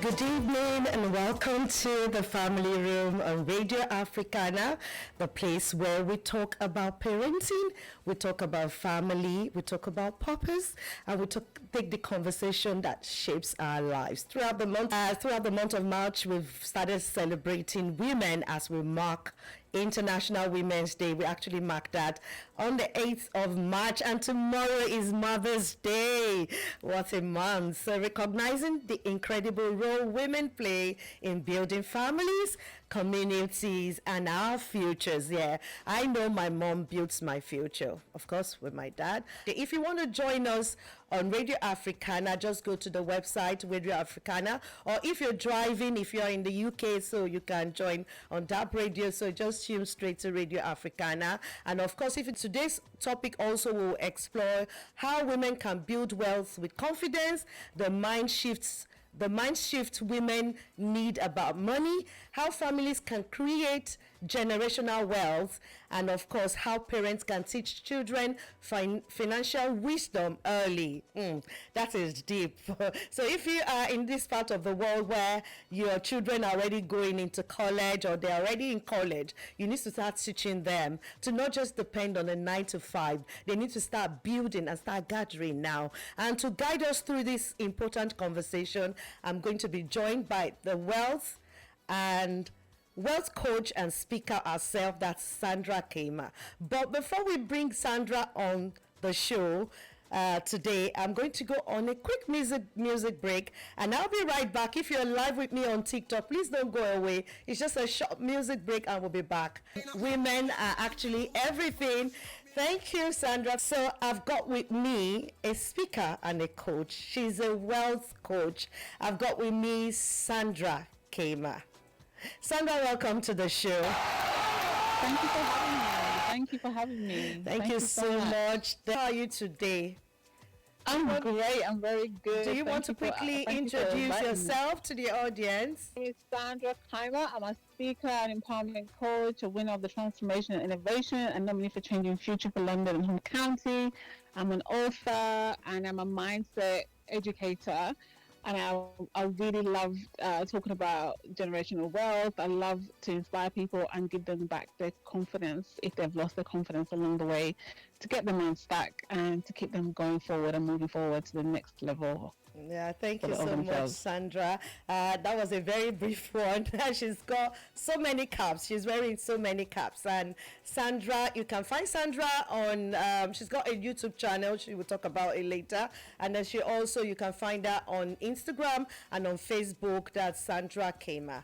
Good evening and welcome to the Family Room on Radio Africana, the place where we talk about parenting, we talk about family, we talk about purpose, and we take the conversation that shapes our lives. Throughout the month of March, we've started celebrating women as we mark International Women's Day. We actually mark that on the 8th of March, and tomorrow is Mother's Day. What a month. So recognizing the incredible role women play in building families, communities, and our futures. Yeah, I know my mom builds my future, of course, with my dad. If you want to join us on Radio Africana, just go to the website Radio Africana, or if you're driving, if you're in the UK, so you can join on DAB Radio, so just tune straight to Radio Africana. And of course, if it's today's topic, also will explore how women can build wealth with confidence, the mind shift women need about money, how families can create generational wealth, and of course how parents can teach children financial wisdom early. That is deep. So if you are in this part of the world where your children are already going into college or they're already in college, you need to start teaching them to not just depend on a 9 to 5. They need to start building and start gathering now. And to guide us through this important conversation, I'm going to be joined by the wealth coach and speaker herself, that's Sandra Ka. But before we bring Sandra on the show today, I'm going to go on a quick music break, and I'll be right back. If you're live with me on TikTok, please don't go away. It's just a short music break and we'll be back. Women are actually everything. Thank you, Sandra. So I've got with me a speaker and a coach. She's a wealth coach. I've got with me Sandra Ka. Sandra, welcome to the show. Thank you for having me. Thank you for having me. Thank you so much. How are you today? I'm great. I'm very good. Do you want to quickly introduce yourself to the audience? My name is Sandra Ka. I'm a speaker and empowerment coach, a winner of the Transformation and Innovation, and nominee for Changing Future for London and Home County. I'm an author and I'm a mindset educator. And I really love talking about generational wealth. I love to inspire people and give them back their confidence if they've lost their confidence along the way, to get them unstuck and to keep them going forward and moving forward to the next level. Yeah, thank you so much, Sandra. That was a very brief one. She's got so many caps. She's wearing so many caps. And Sandra, you can find Sandra on, she's got a YouTube channel. She will talk about it later. And then you can find her on Instagram and on Facebook. That's Sandra Ka.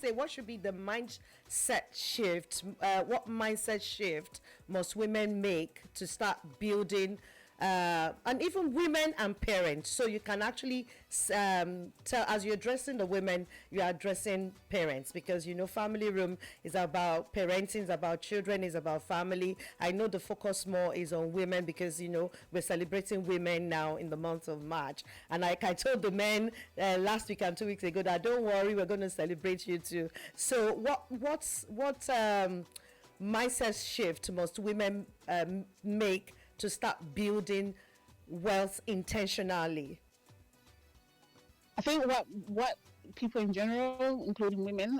Say, what should be the mindset shift? What mindset shift must women make to start building and even women and parents, so you can actually tell, as you're addressing the women, you are addressing parents, because family room is about parenting, is about children, is about family. I know the focus more is on women because we're celebrating women now in the month of March, and like I told the men last week and 2 weeks ago that don't worry, we're going to celebrate you too. So what mindset shift must women make to start building wealth intentionally? I think what people in general, including women,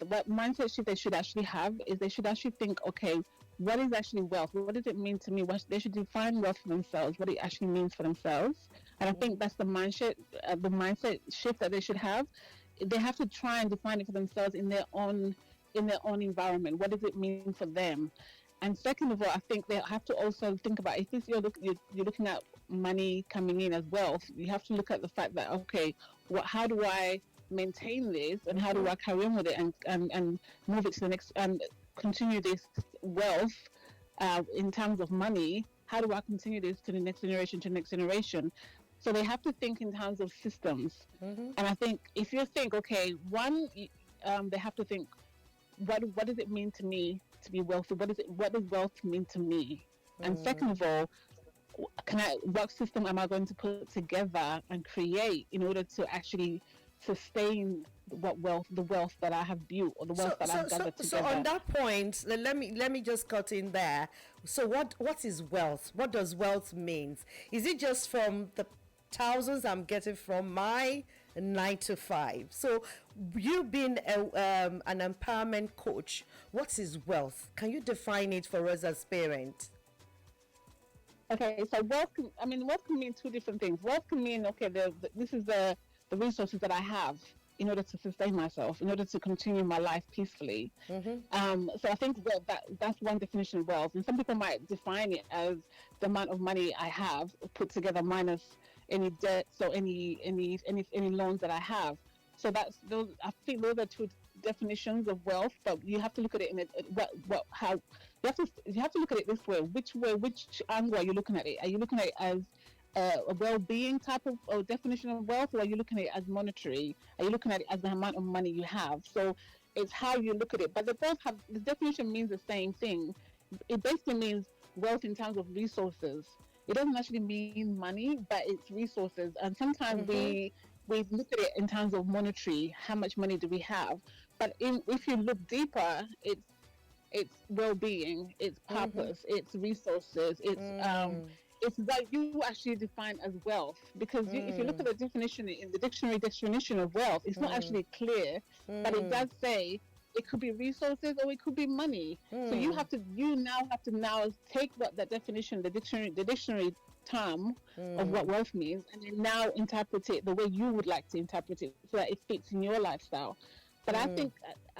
what mindset shift they should actually have is they should actually think, okay, what is actually wealth? What does it mean to me? They should define wealth for themselves, what it actually means for themselves. And I think that's the mindset shift that they should have. They have to try and define it for themselves in their own environment. What does it mean for them? And second of all, I think they have to also think about, if you're looking at money coming in as wealth, you have to look at the fact that, okay, how do I maintain this, and how do I carry on with it and move it to the next, and continue this wealth in terms of money? How do I continue this to the next generation? So they have to think in terms of systems. And I think if you think, okay, they have to think, what does it mean to me to be wealthy? What does wealth mean to me? And second of all, what system am I going to put together and create in order to actually sustain the wealth that I have built, or the wealth that I've gathered together? So on that point, let me just cut in there. So what is wealth? What does wealth mean? Is it just from the thousands I'm getting from my 9 to 5. So you being an empowerment coach, what is wealth? Can you define it for us as parents? Okay, so wealth can mean two different things. Wealth can mean, okay, this is the resources that I have in order to sustain myself, in order to continue my life peacefully. So I think that's one definition of wealth. And some people might define it as the amount of money I have put together minus any debts or any loans that I have. So that's those. I think those are two definitions of wealth. But you have to look at it in how you have to look at it this way. Which angle are you looking at it? Are you looking at it as a well-being type of definition of wealth, or are you looking at it as monetary? Are you looking at it as the amount of money you have? So it's how you look at it. But the definition means the same thing. It basically means wealth in terms of resources. It doesn't actually mean money, but it's resources. And sometimes we look at it in terms of monetary. How much money do we have? But if you look deeper, it's well-being, it's purpose, it's resources, it's what you actually define as wealth. Because if you look at the definition in the dictionary definition of wealth, it's not actually clear, but it does say it could be resources or it could be money. So you now have to take that definition, the dictionary term of what wealth means, and then now interpret it the way you would like to interpret it, so that it fits in your lifestyle. But I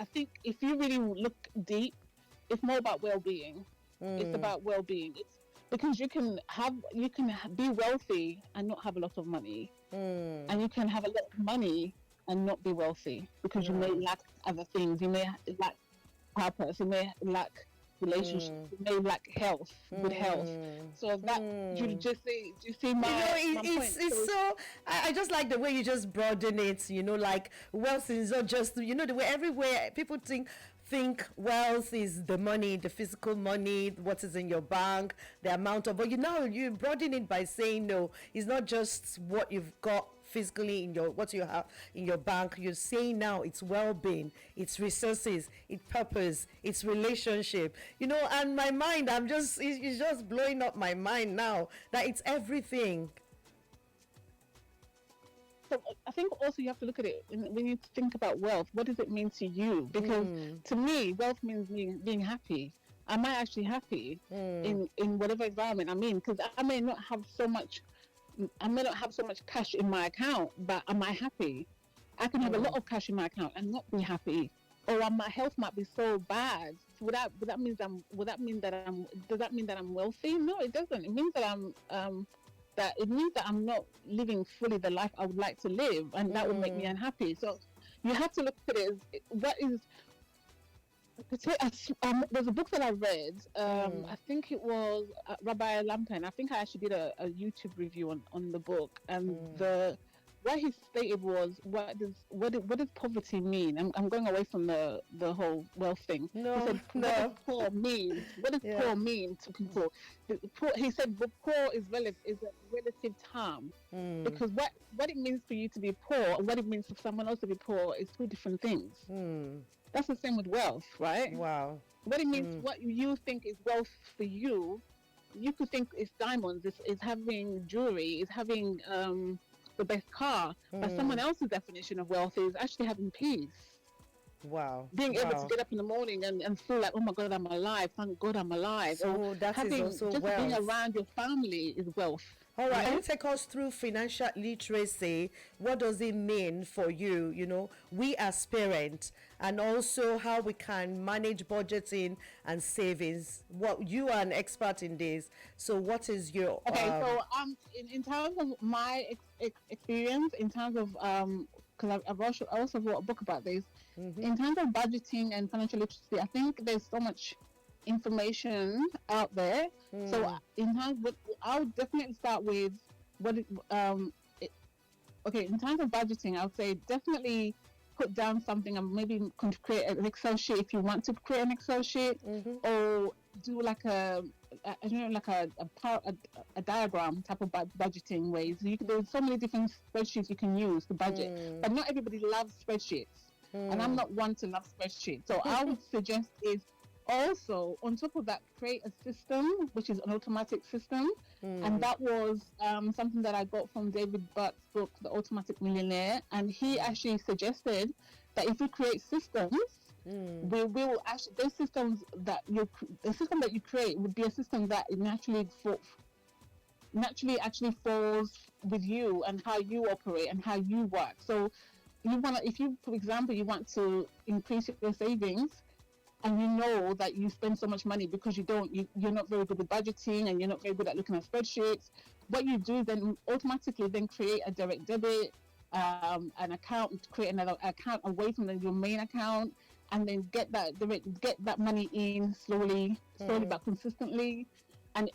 think if you really look deep, it's more about well-being. It's about well-being. It's because you can be wealthy and not have a lot of money, and you can have a lot of money and not be wealthy, because you may lack other things. You may lack purpose. You may lack relationships. You may lack health, good health. So that you just see. Do you see my point? It's so. I just like the way you just broaden it. Like wealth is not just the way everywhere people think wealth is the money, the physical money, what is in your bank, the amount of. But you broaden it by saying no. It's not just what you've got physically what you have in your bank. You're saying now it's well-being, it's resources, it's purpose, it's relationship. And my mind, it's just blowing up my mind now that it's everything. So I think also you have to look at it when you think about wealth. What does it mean to you? Because to me, wealth means being happy. Am I actually happy in whatever environment I'm in? Because I may not have so much cash in my account, but am I happy? I can have a lot of cash in my account and not be happy, or my health might be so bad. Does that mean that I'm wealthy? No, it doesn't. It means that I'm not living fully the life I would like to live, and that would make me unhappy. So you have to look at it as there's a book that I read. I think it was Rabbi Lampen. I think I actually did a YouTube review on the book, and what he stated was, what does poverty mean? I'm going away from the whole wealth thing. No, he said, no. What does poor mean? What does poor mean to people? He said, poor is a relative term, because what it means for you to be poor and what it means for someone else to be poor is two different things. That's the same with wealth, right? Wow. What it means, what you think is wealth for you, you could think it's diamonds, it's having jewelry, it's having the best car. But someone else's definition of wealth is actually having peace. Wow. Being able to get up in the morning and feel like, oh my God, I'm alive. Thank God I'm alive. So that is also just wealth. Being around your family is wealth. All right, can you take us through financial literacy? What does it mean for you, we as parents, and also how we can manage budgeting and savings? You are an expert in this. So what is your... So in terms of my experience, in terms of... because I also wrote a book about this. In terms of budgeting and financial literacy, I think there's so much information out there. So I would definitely start with in terms of budgeting, I would say definitely put down something, and maybe create an Excel sheet if you want to create an Excel sheet, or do like a diagram type of budgeting ways. There's so many different spreadsheets you can use to budget, but not everybody loves spreadsheets, and I'm not one to love spreadsheets. So I would suggest is, also, on top of that, create a system which is an automatic system. And Mm. that was something that I got from David Burke's book, The Automatic Millionaire. And he actually suggested that if we create systems, Mm. we will actually, those systems that the system that you create would be a system that naturally actually falls with you and how you operate and how you work. So you want to, if you, for example, you want to increase your savings, and you know that you spend so much money because you're not very good with budgeting and you're not very good at looking at spreadsheets. What you do is then automatically then create a direct debit, an account, create another account away from your main account, and then get that money in slowly Mm. but consistently. And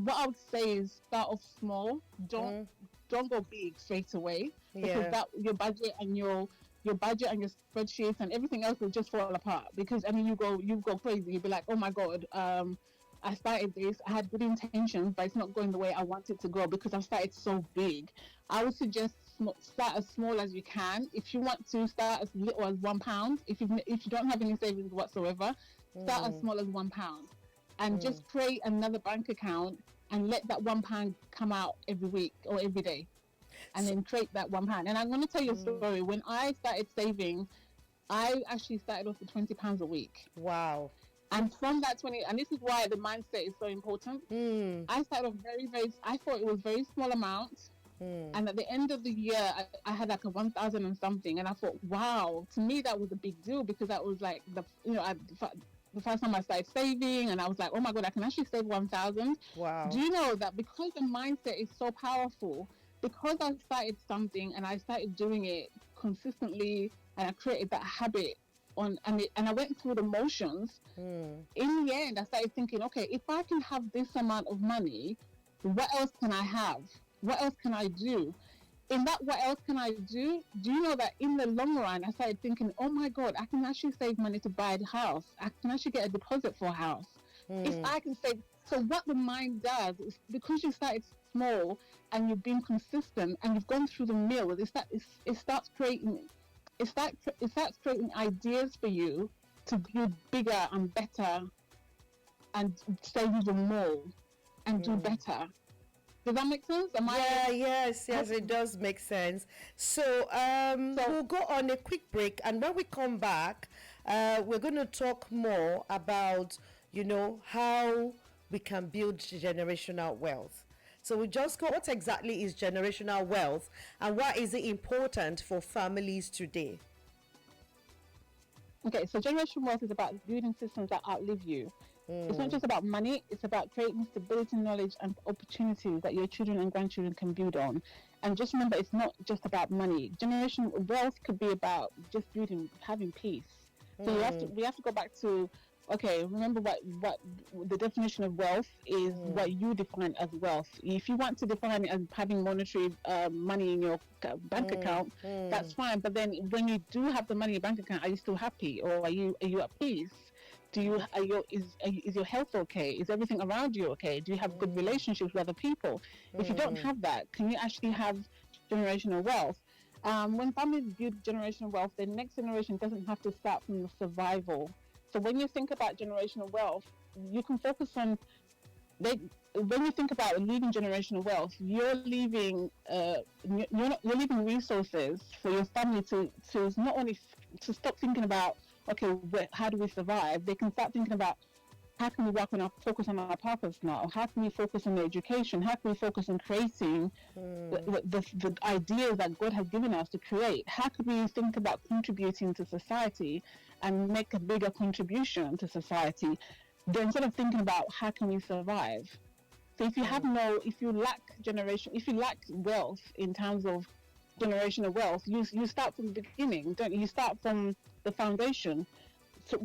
what I would say is start off small. Don't Mm. don't go big straight away, because Yeah. that your budget and your spreadsheets and everything else will just fall apart. Because I mean, you go crazy. You'll be like, oh my god, I started this. I had good intentions, but it's not going the way I want it to go because I've started so big. I would suggest start as small as you can. If you want to start as little as £1, if you don't have any savings whatsoever, start as Mm. small as £1, and Mm. just create another bank account and let that £1 come out every week or every day, and So, then create that £1. And I'm going to tell you a mm. story. When I started saving, I actually started off with £20 a week. Wow. And from that 20, and this is why the mindset is so important. Mm. I started off I thought it was very small amount. Mm. And at the end of the year, I had like a 1,000 and something. And I thought, wow, to me, that was a big deal, because that was like the first time I started saving. And I was like, oh my God, I can actually save 1,000. Do Wow. you know that because the mindset is so powerful, because I started something and I started doing it consistently, and I created that habit and I went through the motions. Mm. In the end, I started thinking, okay, if I can have this amount of money, what else can I have? What else can I do? In that, what else can I do you know that in the long run, I started thinking, oh my God, I can actually save money to buy a house. I can actually get a deposit for a house. If Mm. I can save. So what the mind does is, because you started small and you've been consistent and you've gone through the mill, it starts creating ideas for you to build bigger and better and save even more and do Mm. better. Does that make sense? Yeah, yes, Hope, yes, it does make sense. So, so we'll go on a quick break, and when we come back, we're going to talk more about, how we can build generational wealth. So we just go, what exactly is generational wealth, and why is it important for families today? okay, so generational wealth is about building systems that outlive you. It's not Mm. just about money, it's about creating stability, knowledge, and opportunities that your children and grandchildren can build on. And just remember, it's not just about money. Generation wealth could be about just having peace. So Mm. we have to go back to, okay, remember what the definition of wealth is, Mm. what you define as wealth. If you want to define it as having monetary money in your bank Mm. account, that's Mm. fine. But then when you do have the money in your bank account, are you still happy, or are you at peace? Is your health okay? Is everything around you okay? Do you have good Mm. relationships with other people? If you don't Mm. have that, can you actually have generational wealth? When families build generational wealth, the next generation doesn't have to start from the survival. So when you think about generational wealth, you can focus on they. When you think about leaving generational wealth, you're leaving resources for your family to not only to stop thinking about, okay, how do we survive? They can start thinking about, how can we focus on our purpose now? How can we focus on education? How can we focus on creating Mm. the ideas that God has given us to create? How can we think about contributing to society and make a bigger contribution to society? Then instead of thinking about how can we survive. So if you lack wealth in terms of generational wealth, you start from the beginning, don't you? You start from the foundation. So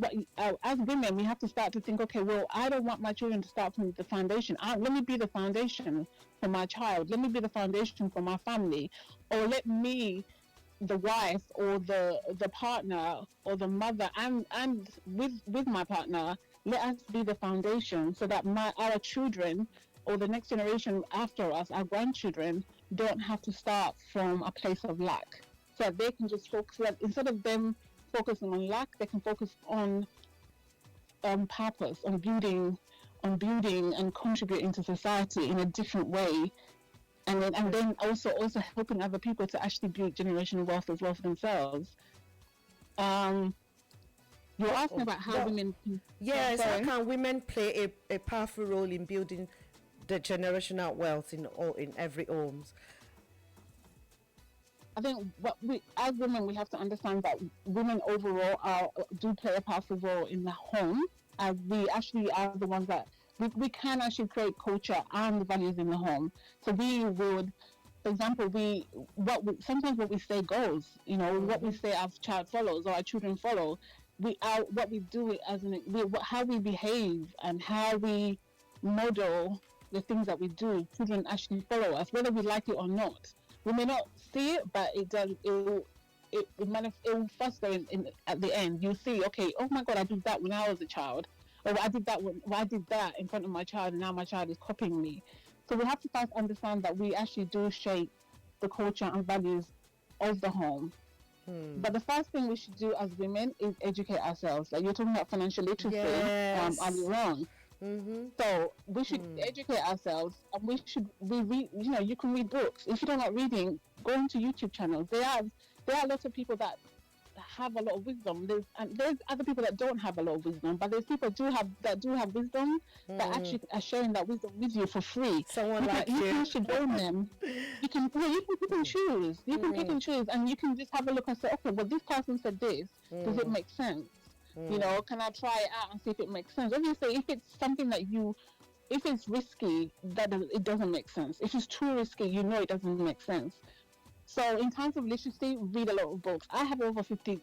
as women, we have to start to think, okay, well, I don't want my children to start from the foundation. Let me be the foundation for my child. Let me be the foundation for my family. Or let me, the wife or the partner or the mother, and with my partner, let us be the foundation so that our children or the next generation after us, our grandchildren, don't have to start from a place of lack. So that they can just focus, instead of them focusing on lack, they can focus on purpose, on building and contributing to society in a different way, and then also helping other people to actually build generational wealth as well for themselves. You're asking about how women can, yes, how can women play a powerful role in building the generational wealth in every homes? I think as women, we have to understand that women overall do play a powerful role in the home, as we actually are the ones that we can actually create culture and values in the home. So we would, for example, sometimes what we say goes. You know, what we say our child follows or our children follow. What we do how we behave and how we model the things that we do. Children actually follow us, whether we like it or not. We may not see it, but it does. It will foster at the end. You see, okay, oh my God, I did that when I was a child, or I did that in front of my child, and now my child is copying me. So we have to first understand that we actually do shape the culture and values of the home. But the first thing we should do as women is educate ourselves. Like you're talking about financial literacy earlier on. So we should educate ourselves, and we read. You know, you can read books. If you're not reading, go into YouTube channels. There are lots of people that have a lot of wisdom. There's other people that don't have a lot of wisdom, but there's people that do have wisdom that actually are sharing that wisdom with you for free. Someone you should join them. You can choose. You can pick and choose, and you can just have a look and say, okay, well, this person said this. Does it make sense? You know, can I try it out and see if it makes sense? Obviously, if it's something that if it's risky, it doesn't make sense. If it's too risky, you know it doesn't make sense. So in terms of literacy, read a lot of books. I have over 50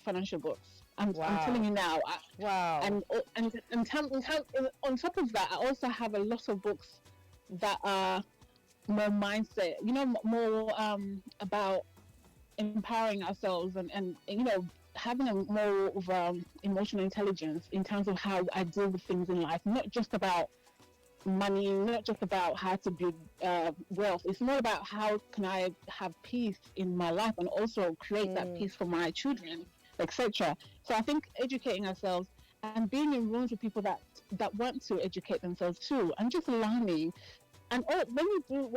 financial books. I'm telling you now. And on top of that, I also have a lot of books that are more mindset, you know, more about empowering ourselves and you know, having a more of emotional intelligence in terms of how I deal with things in life, not just about money, not just about how to build wealth. It's more about how can I have peace in my life and also create that peace for my children, etc. So I think educating ourselves and being in rooms with people that want to educate themselves too, and just learning. And when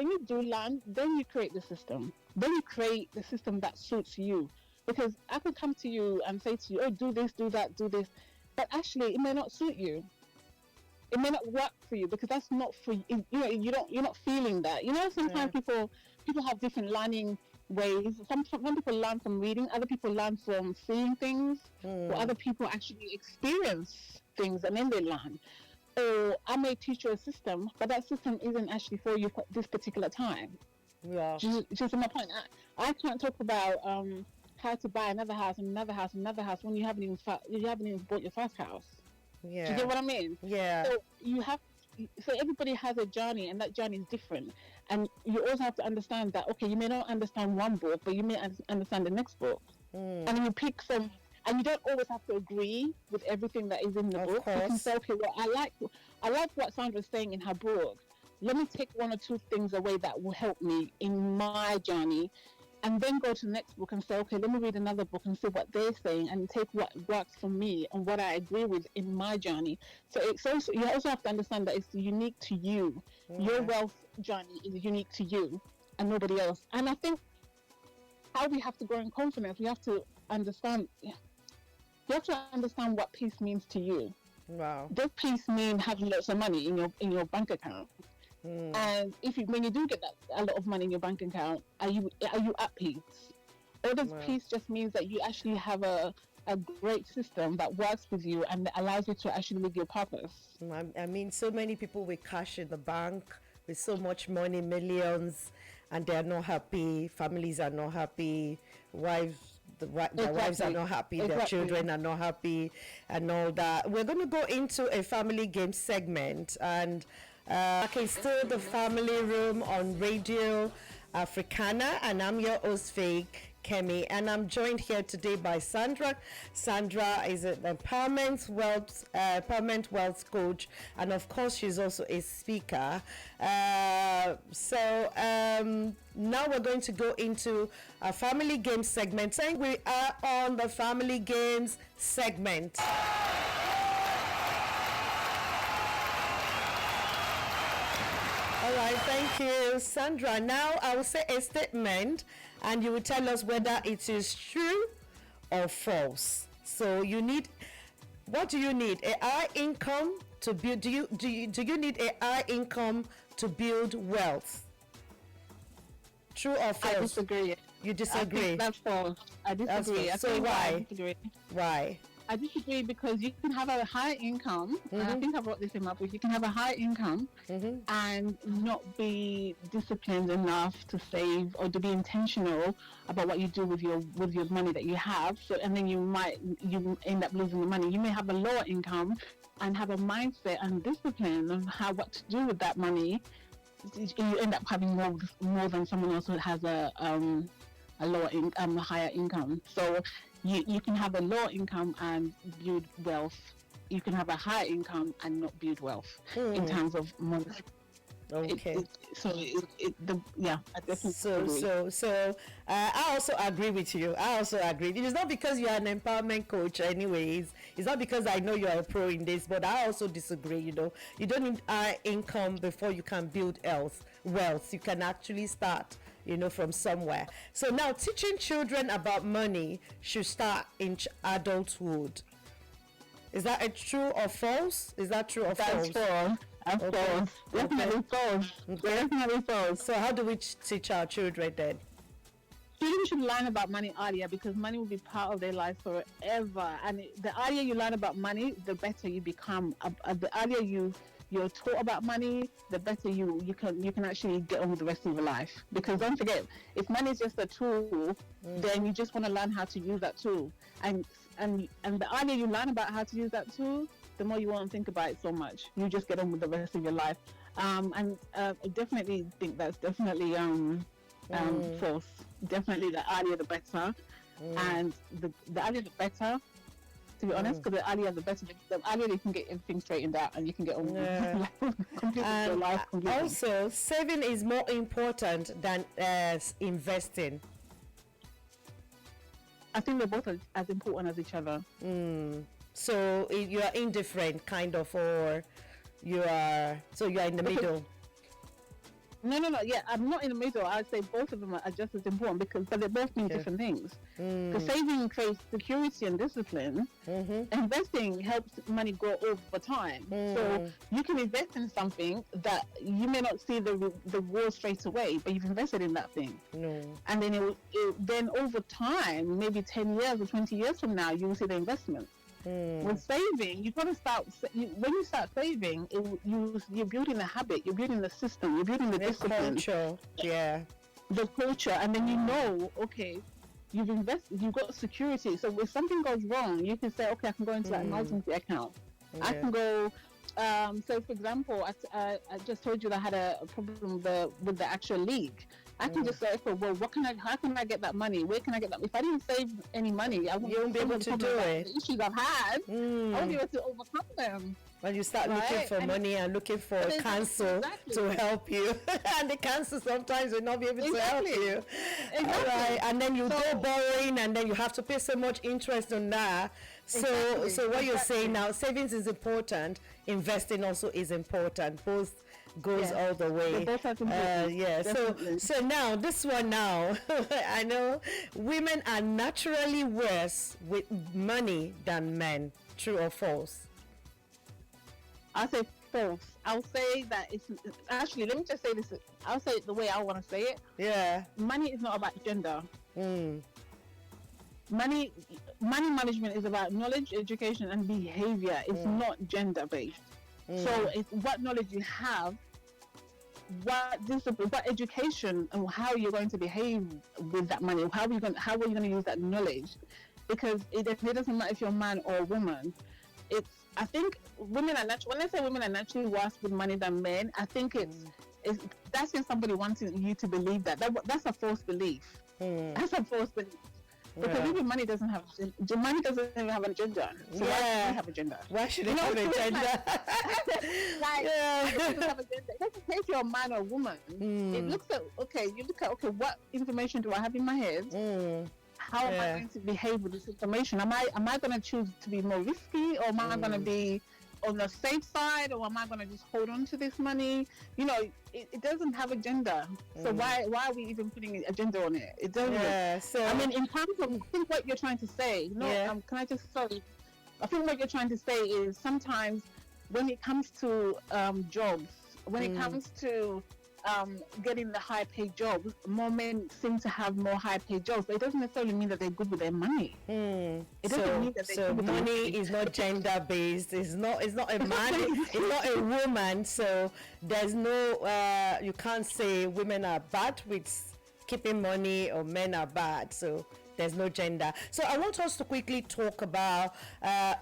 you do learn, then you create the system. Then you create the system that suits you. Because I could come to you and say to you, oh, do this, do that, do this. But actually, it may not suit you. It may not work for you because that's not for you. You know, you're not feeling that. You know, sometimes people have different learning ways. Some people learn from reading. Other people learn from seeing things. Or other people actually experience things and then they learn. Or I may teach you a system, but that system isn't actually for you at this particular time. Yeah. Just my point. I can't talk about how to buy another house and another house and another house when you haven't even bought your first house. Yeah. Do you get what I mean? Yeah. So everybody has a journey, and that journey is different. And you also have to understand that, okay, you may not understand one book, but you may understand the next book. And you pick some, and you don't always have to agree with everything that is in the book. Course. You can say, okay, well, I like what Sandra's saying in her book. Let me take one or two things away that will help me in my journey. And then go to the next book and say, okay, let me read another book and see what they're saying and take what works for me and what I agree with in my journey. So you also have to understand that it's unique to you. Your wealth journey is unique to you and nobody else. And I think how we have to grow in confidence, we have to understand. You have to understand what peace means to you. Wow. Does peace mean having lots of money in your bank account? And when you do get a lot of money in your bank account, are you at peace? Or does peace just means that you actually have a great system that works with you and allows you to actually live your purpose? I mean, so many people with cash in the bank, with so much money, millions, and they're not happy. Families are not happy. Their wives are not happy. Their children are not happy, and all that. We're going to go into a family game segment, and okay, still the family room on Radio Africana, and I'm your host, Faye Kemi, and I'm joined here today by Sandra. Sandra is an empowerment wealth coach, and of course, she's also a speaker. So now we're going to go into a family game segment. Saying we are on the family games segment. All right, thank you, Sandra. Now I will say a statement, and you will tell us whether it is true or false. So you need, what do you need? A high income to build? Do you need a high income to build wealth? True or false? I disagree. You I disagree? think that's false. I That's disagree. false. I So think I why? disagree. Why? I disagree because you can have a high income, and I think I brought this in my book. You can have a high income and not be disciplined enough to save or to be intentional about what you do with your money that you have. So, and then you end up losing the money. You may have a lower income and have a mindset and discipline on what to do with that money. You end up having more than someone else who has a higher income. So you can have a low income and build wealth. You can have a high income and not build wealth in terms of money. Okay. I definitely agree. I also agree with you. I also agree. It is not because you are an empowerment coach, anyways. It's not because I know you are a pro in this, but I also disagree. You don't need high income before you can build wealth. You can actually start, from somewhere. So now teaching children about money should start in adulthood. Is that a true or false? Is that true or false? That's false. That's false. Definitely false. Definitely false. So how do we teach our children then? Children should learn about money earlier because money will be part of their life forever. And the earlier you learn about money, the better you become. The earlier you're taught about money, the better you can actually get on with the rest of your life. Because don't forget, if money is just a tool, then you just want to learn how to use that tool. And the earlier you learn about how to use that tool, the more you won't think about it so much. You just get on with the rest of your life. I definitely think that's definitely false. Definitely the earlier the better. And the earlier the better, to be honest, because the earlier the better. The earlier you can get everything straightened out and you can get on with your life completely. Also, saving is more important than investing. I think they're both as important as each other. So you are indifferent, kind of, or you are in the middle. No. Yeah, I'm not in the middle. I'd say both of them are just as important but they both mean different things. Because saving creates security and discipline. Investing helps money grow over time. So you can invest in something that you may not see the reward straight away, but you've invested in that thing. And then then over time, maybe 10 years or 20 years from now, you will see the investment. With saving, you've got to start. When you start saving, you're building a habit, you're building the system, you're building the discipline, culture, the culture, and then okay, you've invested, you've got security. So if something goes wrong, you can say, okay, I can go into that emergency account. I can go. So, for example, I just told you that I had a problem with the actual leak. I can just say, okay, well, how can I get that money? Where can I get that? If I didn't save any money, I wouldn't be able to do it. The issues I've had, I won't be able to overcome them. When you start looking for money and looking for a council to help you, and the council sometimes will not be able to help you. All right, and then you go borrowing, and then you have to pay so much interest on that. So what you're saying now, savings is important, investing also is important. Both goes all the way. So now this one now, I know women are naturally worse with money than men. True or false? I'll say false. I'll say that it's actually, let me just say this. I'll say it the way I want to say it. Yeah. Money is not about gender. Money management is about knowledge, education, and behavior. It's not gender based. So it's what knowledge you have, what discipline, what education, and how you're going to behave with that money. How are you going to use that knowledge? Because it doesn't matter if you're a man or a woman. I think women are when I say women are naturally worse with money than men, I think that's just somebody wanting you to believe that's a false belief. That's a false belief. Because even money doesn't have even have an agenda. So why should it have a gender? Why should it have a gender? It doesn't have a gender. It doesn't say if you're a man or a woman. It looks at what information do I have in my head? How am I going to behave with this information? Am I going to choose to be more risky, or am I going to be on the safe side, or am I going to just hold on to this money? It doesn't have a gender. So why are we even putting a gender on it? It doesn't. Yeah, so I mean, in terms of, I think what you're trying to say, can I just, sorry, I think what you're trying to say is sometimes when it comes to jobs, when it comes to getting the high paid jobs, more men seem to have more high paid jobs, but it doesn't necessarily mean that they're good with their money. It doesn't mean that they're good with money is not gender based. It's not a man. It's not a woman. So there's no you can't say women are bad with keeping money or men are bad. So there's no gender. So I want us to quickly talk about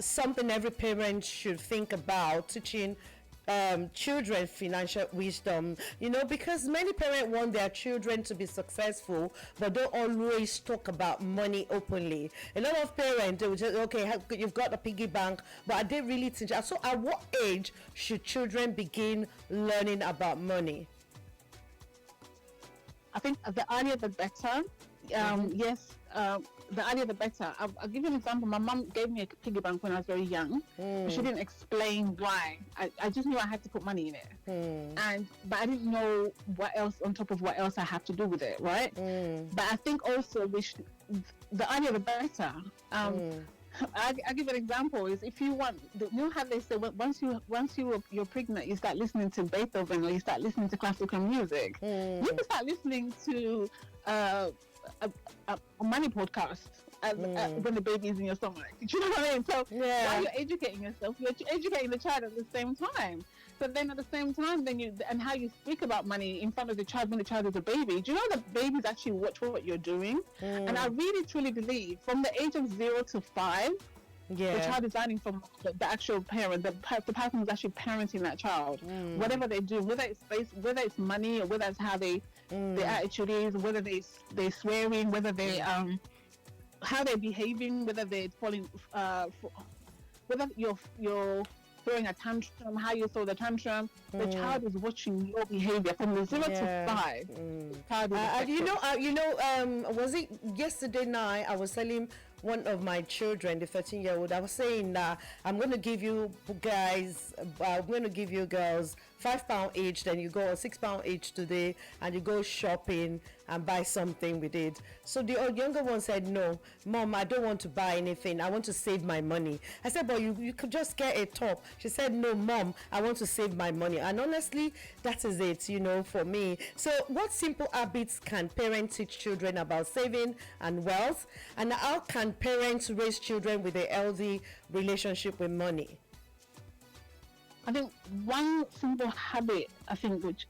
something every parent should think about, teaching children financial wisdom, because many parents want their children to be successful but don't always talk about money openly. A lot of parents, they will just, okay, you've got a piggy bank, but are they really teaching? So at what age should children begin learning about money? I think the earlier the better. Yes, the earlier the better. I'll give you an example. My mum gave me a piggy bank when I was very young. But she didn't explain why. I just knew I had to put money in it. But I didn't know what else on top of what else I have to do with it, right? But I think also the earlier the better. I'll give an example. Is if you want, how they say once you're pregnant, you start listening to Beethoven or you start listening to classical music. You can start listening to a money podcast when the baby is in your stomach. Do you know what I mean? So while you're educating yourself, you're educating the child at the same time. So then at the same time, and how you speak about money in front of the child when the child is a baby. Do you know that babies actually watch what you're doing? And I really truly believe from the age of 0 to 5, the child is learning from the actual parent, the person who's actually parenting that child. Whatever they do, whether it's money or whether it's how their attitude is, whether they're swearing, whether they how they're behaving, whether they're falling, whether you're throwing a tantrum, how you throw the tantrum. The child is watching your behavior from the 0 to 5. Was it yesterday night I was telling one of my children, the 13-year-old, I was saying that I'm going to give you girls £5 each, then you go £6 each today and you go shopping and buy something with it. So the younger one said, no, Mom, I don't want to buy anything. I want to save my money. I said, but you could just get a top. She said, no, Mom, I want to save my money. And honestly, that is it, for me. So what simple habits can parents teach children about saving and wealth? And how can parents raise children with a healthy relationship with money? I think one simple habit, which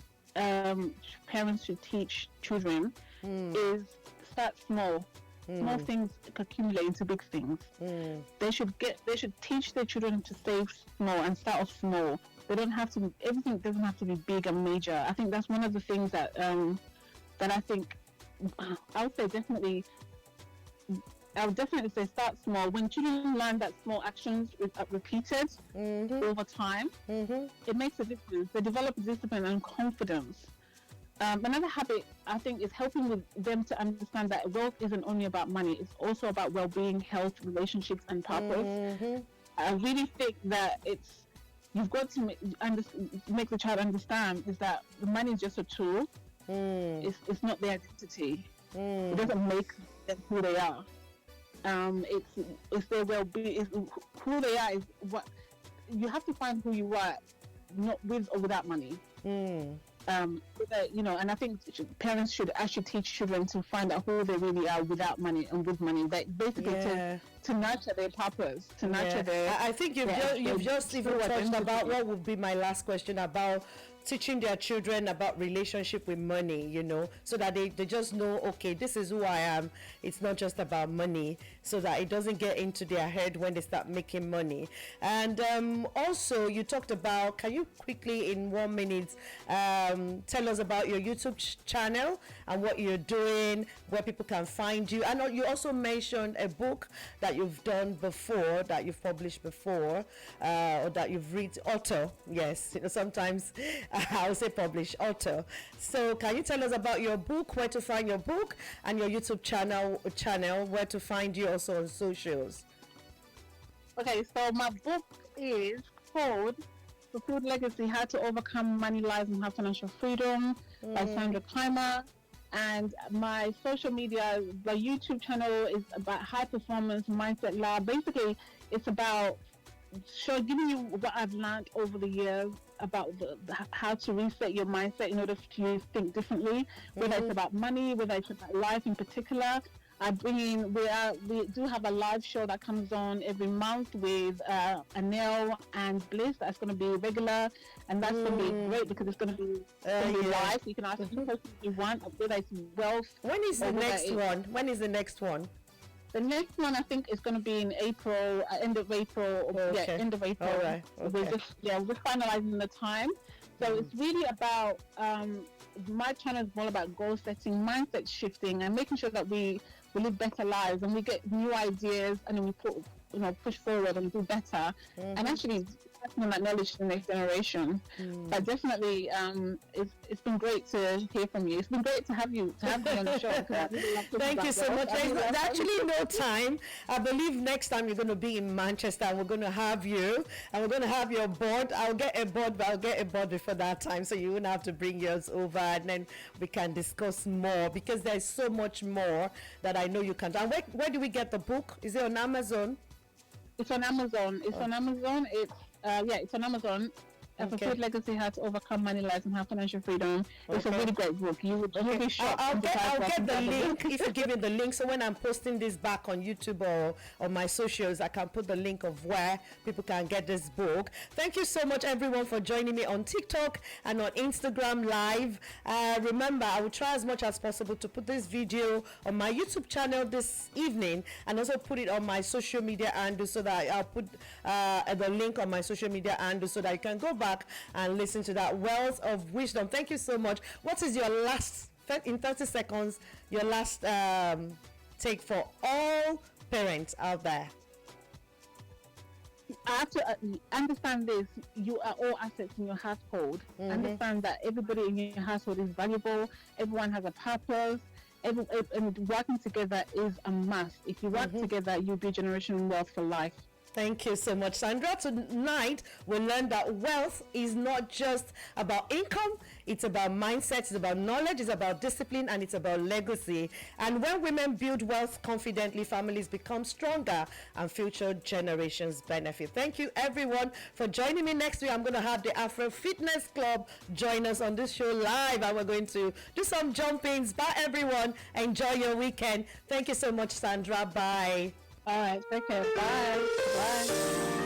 parents should teach children is start small. Small things accumulate into big things. They should teach their children to save small and start off small. Everything doesn't have to be big and major. I think that's one of the things that I think I would definitely say start small. When children learn that small actions are repeated over time, it makes a difference. They develop discipline and confidence. Another habit, I think, is helping with them to understand that wealth isn't only about money. It's also about well-being, health, relationships, and purpose. I really think that you've got to make the child understand is that the money is just a tool. It's not their identity. It doesn't make them who they are. It's their well-being. Who they are is what you have to find who you are, not with or without money. And I think parents should actually teach children to find out who they really are without money and with money. That basically to nurture their purpose, to nurture their. I think you've just even touched about what would be my last question about teaching their children about relationship with money, so that they just know, okay, this is who I am. It's not just about money, so that it doesn't get into their head when they start making money. And also you talked about, can you quickly in 1 minute tell us about your YouTube channel and what you're doing, where people can find you? And you also mentioned a book that you've done before, that you've published before, or that you've read, author. Yes, sometimes I'll say publish, author. So can you tell us about your book, where to find your book, and your YouTube channel, where to find you also on socials? Okay, so my book is called Fulfilled Legacy: How to Overcome Money Lies and Have Financial Freedom by Sandra Ka. And my social media, the YouTube channel is about High Performance Mindset Lab. Basically, it's about giving you what I've learned over the years about how to reset your mindset in order to think differently, whether it's about money, whether it's about life in particular. I bring in, we do have a live show that comes on every month with Anil and Bliss. That's going to be regular, and that's going to be great because it's going to be live. So you can ask any question you want, whether it's wealth. When is the next one? When is the next one? The next one, I think, is going to be in April, end of April. Okay. Yeah, end of April. All right. Okay. We're finalizing the time. So it's really about, my channel is all about goal setting, mindset shifting, and making sure that we live better lives and we get new ideas and then we push forward and do better and actually passing on that knowledge to the next generation. But definitely, it's been great to hear from you. It's been great to have me on the show. Thank you so much. There's actually no time. I believe next time you're going to be in Manchester and we're going to have you and we're going to have your board. I'll get a board before that time, so you won't have to bring yours over, and then we can discuss more, because there's so much more that I know you can do. And where do we get the book? Is it on Amazon? It's on Amazon. It's on Amazon. It's on Amazon. Fulfilled Legacy: How to Overcome Money Lies and Have Financial Freedom. It's a really great book. You would be shocked. I'll get the link if you give me the link. So when I'm posting this back on YouTube or on my socials, I can put the link of where people can get this book. Thank you so much, everyone, for joining me on TikTok and on Instagram Live. Remember, I will try as much as possible to put this video on my YouTube channel this evening and also put it on my social media handle, so that I'll put the link on my social media handle so that you can go back and listen to that wealth of wisdom. Thank you so much. What is your last, in 30 seconds, your last take for all parents out there? I have to understand this. You are all assets in your household. Understand that everybody in your household is valuable. Everyone has a purpose. And working together is a must. If you work together, you'll be generational wealth for life. Thank you so much, Sandra. Tonight, we learned that wealth is not just about income. It's about mindset, it's about knowledge, it's about discipline, and it's about legacy. And when women build wealth confidently, families become stronger and future generations benefit. Thank you, everyone, for joining me. Next week, I'm going to have the Afro Fitness Club join us on this show live, and we're going to do some jumpings. Bye, everyone. Enjoy your weekend. Thank you so much, Sandra. Bye. All right, take care. Bye. Bye.